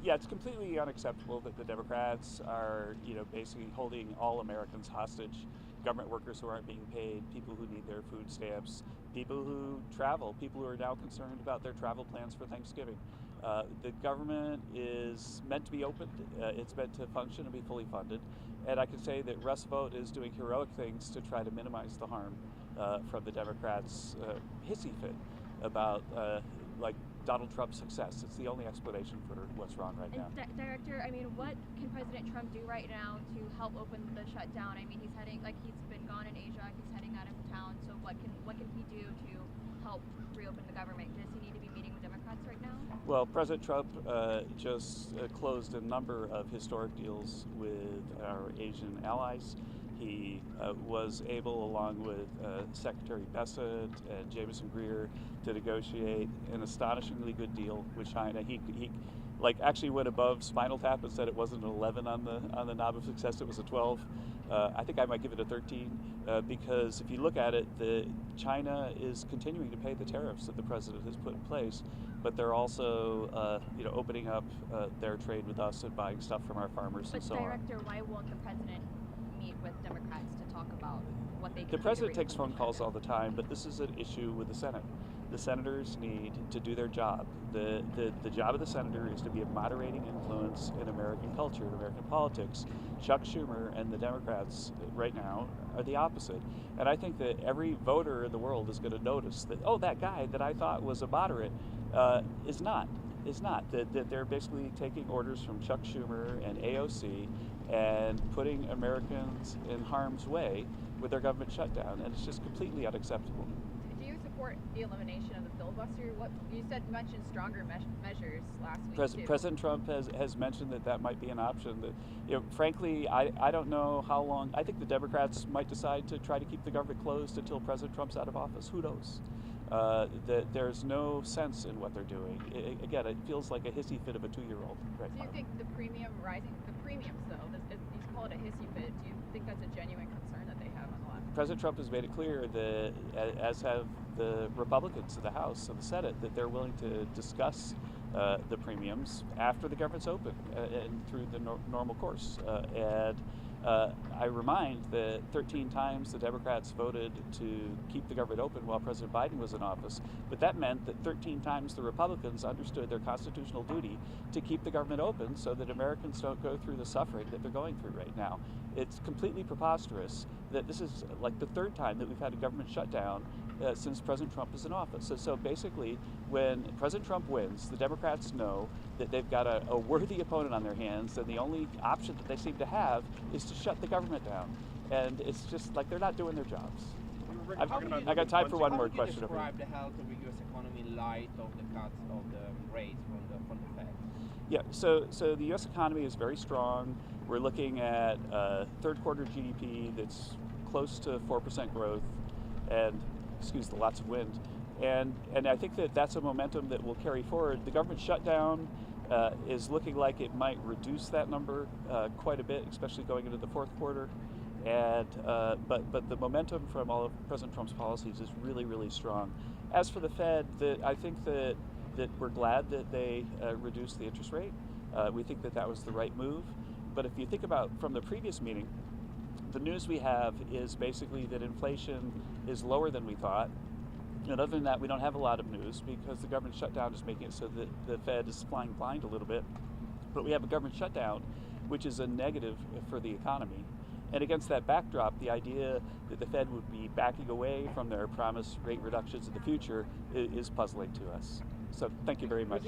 Yeah, it's completely unacceptable that the Democrats are, basically holding all Americans hostage. Government workers who aren't being paid, people who need their food stamps, people who travel, people who are now concerned about their travel plans for Thanksgiving. The government is meant to be opened. It's meant to function and be fully funded. And I can say that Russ Vought is doing heroic things to try to minimize the harm from the Democrats' hissy fit about like Donald Trump's success. It's the only explanation for what's wrong right now. Director, what can President Trump do right now to help open the shutdown? He's been gone in Asia, he's heading out of town, so what can he do to help reopen the government? Does he need to be meeting with Democrats right now? Well, President Trump just closed a number of historic deals with our Asian allies. He was able, along with Secretary Hassett and Jameson Greer, to negotiate an astonishingly good deal with China. He actually went above Spinal Tap and said it wasn't an 11 on the knob of success, it was a 12. I think I might give it a 13 because if you look at it, China is continuing to pay the tariffs that the president has put in place, but they're also opening up their trade with us and buying stuff from our farmers and so on. Director, why won't the president meet with Democrats to talk about what they can do? The president takes phone calls all the time, but this is an issue with the Senate. The senators need to do their job. The job of the senator is to be a moderating influence in American culture, in American politics. Chuck Schumer and the Democrats right now are the opposite. And I think that every voter in the world is going to notice that, that guy that I thought was a moderate is not. That they're basically taking orders from Chuck Schumer and AOC and putting Americans in harm's way with their government shutdown, and it's just completely unacceptable. Do you support the elimination of the filibuster? What you mentioned stronger measures last week. President Trump has mentioned that might be an option. That frankly, I don't know how long. I think the Democrats might decide to try to keep the government closed until President Trump's out of office. Who knows? That there's no sense in what they're doing. Again, it feels like a hissy fit of a 2-year-old right now. Do you think the premiums though, you call it a hissy fit, do you think that's a genuine concern that they have on the left? President Trump has made it clear that, as have the Republicans in the House and the Senate, that they're willing to discuss the premiums after the government's open and through the normal course. I remind that 13 times the Democrats voted to keep the government open while President Biden was in office, but that meant that 13 times the Republicans understood their constitutional duty to keep the government open so that Americans don't go through the suffering that they're going through right now. It's completely preposterous that this is like the third time that we've had a government shutdown since President Trump is in office. So basically, when President Trump wins, the Democrats know that they've got a worthy opponent on their hands, and the only option that they seem to have is to shut the government down. And it's just like they're not doing their jobs. I got time for one more question. How would you describe the health of the U.S. economy in light of the cuts of the rates from the Fed? Yeah, so the U.S. economy is very strong. We're looking at third quarter GDP that's close to 4% growth, and excuse the lots of wind. And I think that's a momentum that will carry forward. The government shutdown is looking like it might reduce that number quite a bit, especially going into the fourth quarter. And but the momentum from all of President Trump's policies is really, really strong. As for the Fed, I think that we're glad that they reduced the interest rate. We think that was the right move. But if you think about from the previous meeting, the news we have is basically that inflation is lower than we thought. And other than that, we don't have a lot of news because the government shutdown is making it so that the Fed is flying blind a little bit. But we have a government shutdown, which is a negative for the economy. And against that backdrop, the idea that the Fed would be backing away from their promised rate reductions in the future is puzzling to us. So thank you very much.